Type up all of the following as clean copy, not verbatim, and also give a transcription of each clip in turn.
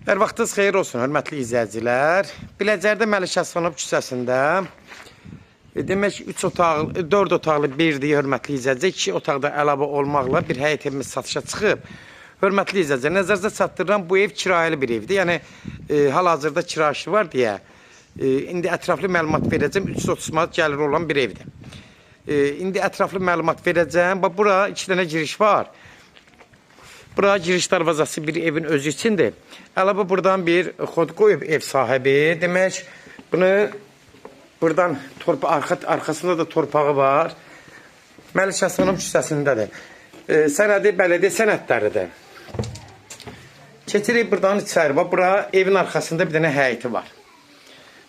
Hər vaxtınız xeyir olsun, hörmətli izləyicilər. Biləcərdə Məlik Əslanov küçəsində demək 4 otaqlı birdir, hörmətli izləyicilər. 2 otaqda əlavə olmaqla bir həyət evimiz satışa çıxıb. Hörmətli izləyicilər, nəzərinizə çatdırıram, bu ev kirayə bir evdir. Yəni hal-hazırda kiraşı var deyə indi ətraflı məlumat verəcəm. 330 manat gəliri olan bir evdir. İndi ətraflı məlumat verəcəm. Bax, bura 2 dənə giriş var. Bura giriş darvazası bir evin özü içindir. Əlavə buradan bir xod qoyub ev sahibi. Demək, bunu buradan arxasında da torpağı var. Məlik Əslanov küçəsindədir. Sənədi bələdiyyə sənədləridir. Keçirik buradan içəri. Bura evin arxasında bir dənə həyəti var.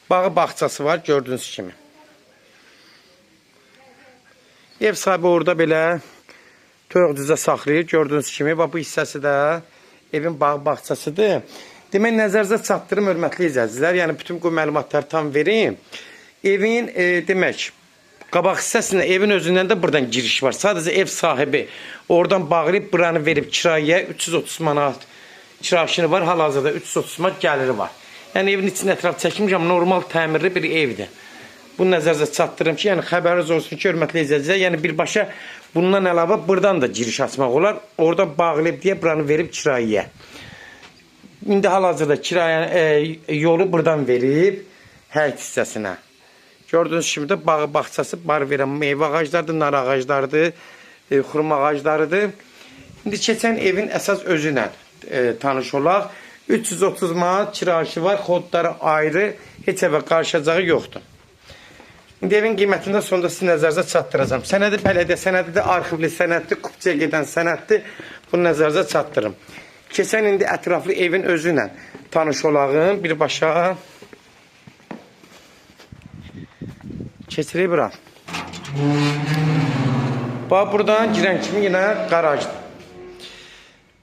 Bağı bağçası var, gördüyünüz kimi. Ev sahibi orada belə toyuq düzə saxlayır, gördüyünüz kimi. Bu hissəsi də evin bağçasıdır. Demək, nəzərinizə çatdırım, hörmətli izləyicilər. Yəni, bütün bu məlumatları tam verim. Evin, demək, qabaq hissəsində evin özündən də buradan giriş var. Sadəcə ev sahibi oradan bağlayıb, buranı verib kiraya 330 manat kiraşını var. Hal-hazırda 330 manat gəliri var. Yəni, evin içində ətraf çəkmişəm, normal təmirli bir evdir. Bunu nəzərinizə çatdırım ki, yəni xəbəriniz olsun ki, hörmətli izləyicilər, yəni birbaşa bundan əlavə buradan da giriş açmaq olar. Oradan bağlayıb deyə buranı verib kiraya. İndi hal-hazırda yolu buradan verib həyət hissəsinə. Gördüyünüz kimi də bağı bağçası bar verən meyvə ağaclarıdır, nar ağaclarıdır, xurma ağaclarıdır. İndi keçən evin əsas özü ilə tanış olaq. 330 manat kiraşı var, xodları ayrı, heç evə qarşılacağı yoxdur. İndi evin qiymətində sonunda sizin nəzərinizə çatdıracağım. Sənədi bələdiyyə sənədidir, arxivli sənəddir, kupçaya gedən sənəddir. Bunu nəzərinizə çatdırım. Keçən indi ətraflı evin özü ilə tanış olağım. Birbaşa keçirik bura. Bax, buradan girən kimi yenə qarajdır.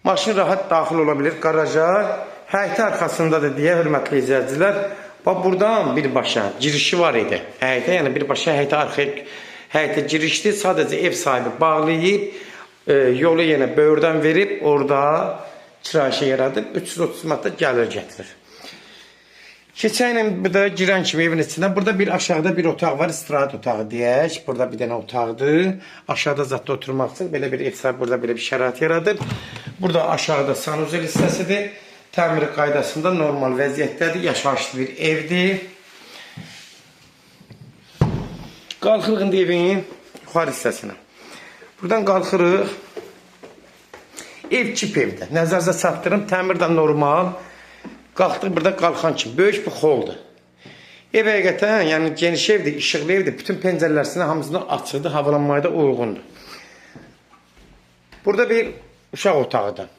Maşın rahat daxil ola bilir qaraja. Həyəti arxasındadır deyə, hörmətli izləyicilər. Bax, buradan birbaşa girişi var idi həyətə. Yəni, birbaşa həyətə girişdir. Sadəcə ev sahibi bağlayıb, yolu yenə böyürdən verib, orada kirayəşə yaradıb, 330 manat gəlir gətirir. Keçən burada girən kimi evin içindən, burada bir aşağıda bir otaq var, istirahət otağı deyək. Burada bir dənə otaqdır. Aşağıda zatda oturmaq üçün belə bir ev sahibi burada belə bir şərait yaradır. Burada aşağıda sanuzel hissəsidir. Təmiri qaydasında normal vəziyyətdədir. Yaşayışlı bir evdir. Qalxırıq indi evin yuxarı hissəsinə. Buradan qalxırıq. Ev kip evdir. Nəzərinizə çatdırım. Təmir də normal. Qalxdıq burada qalxan kimi. Böyük bir xoldur. Ev həqiqətən, yəni geniş evdir, işıqlı evdir. Bütün pəncərələrinə hamısını açıqdır. Havalanmaya da uyğundur. Burada bir uşaq otağıdır.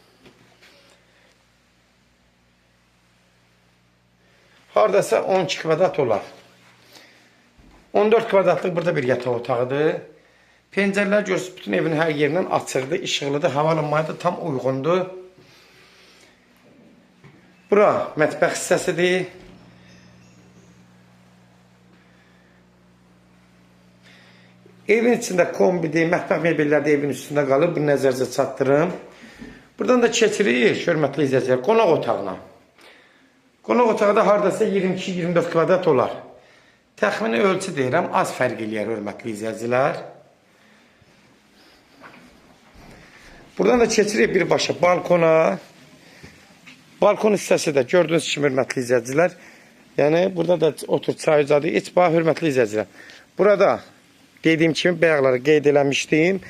Haradasa 12 kvadrat olar. 14 kvadratlıq burada bir yataq otağıdır. Pəncərələr görsünüz, bütün evin hər yerindən açıqdır, işıqlıdır, havalanmaya da tam uyğundur. Bura mətbəx hissəsidir. Evin içində kombidir, mətbəx mebelləri də evin üstündə qalır. Bir nəzərinizə çatdırım. Buradan da keçirik, hörmətli izləyicilər, qonaq otağına. Qonaq otağı da haradasa 22-24 kvadrat olar. Təxmini ölçü deyirəm, az fərq eləyər, hörmətli izləyicilər. Buradan da keçirik birbaşa balkona. Balkon hissəsi də gördüyünüz kimi, hörmətli izləyicilər. Yəni, burada da otur çay ucadı. İç bax, hörmətli izləyicilər. Burada dediyim kimi bayaqları qeyd eləmişdim.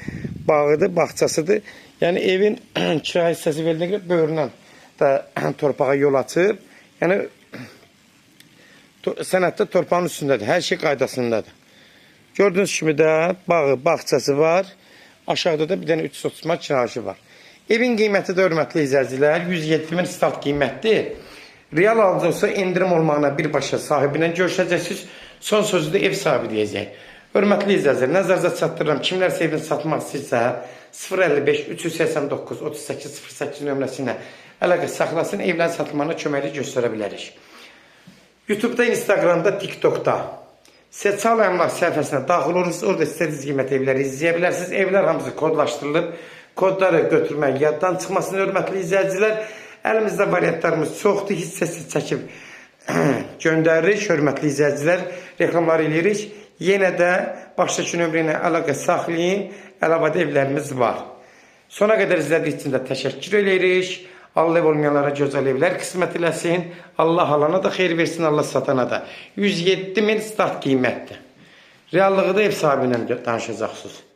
Bağıdır, bağçasıdır. Yəni, evin kira hissəsi verildiyi böyründən də torpağa yol açıb. Yəni, sənəddə torpağın üstündədir. Hər şey qaydasındadır. Gördüyünüz kimi də bağı, bağçası var. Aşağıda da bir dənə 330 manat kirayəsi var. Evin qiyməti də, hörmətli izləyicilər, 107 min start qiymətdir. Real alıcı olsa endirim olmağına birbaşa sahibinə görüşəcəksiniz. Son sözü də ev sahibi deyəcək. Hörmətli izləyicilər, nəzərinizə çatdırıram. Kimlərsə evini satmaq istəyirsə, 055 389 38 08 nömrəsinə əlaqə saxlasın, evlərin satılmağına köməkli göstərə bilərik. YouTube'da, Instagram'da, TikTok'da Seçal Əmlak səhifəsinə daxil olursunuz. Orada istədiyiniz qiymət evləri izləyə bilərsiniz. Evlər hamısı kodlaşdırılıb. Kodları götürmək yaddan çıxmasın, hörmətli izləyicilər. Əlimizdə variantlarımız çoxdur, hissəsi çəkib göndəririk. Hörmətli izləyicilər, reklamlar eləyirik. Yenə də başdakı nömrə ilə əlaqə saxlayın, əlavədə evlərimiz var. Sona qədər izlədiyiniz üçün də təşəkkür edirik. Allah ev olmayanlara gözəl evlər qismət eləsin. Allah alana da xeyir versin, Allah satana da. 107.000 start qiymətdir. Reallığı da ev sahibi ilə danışacaqsınız.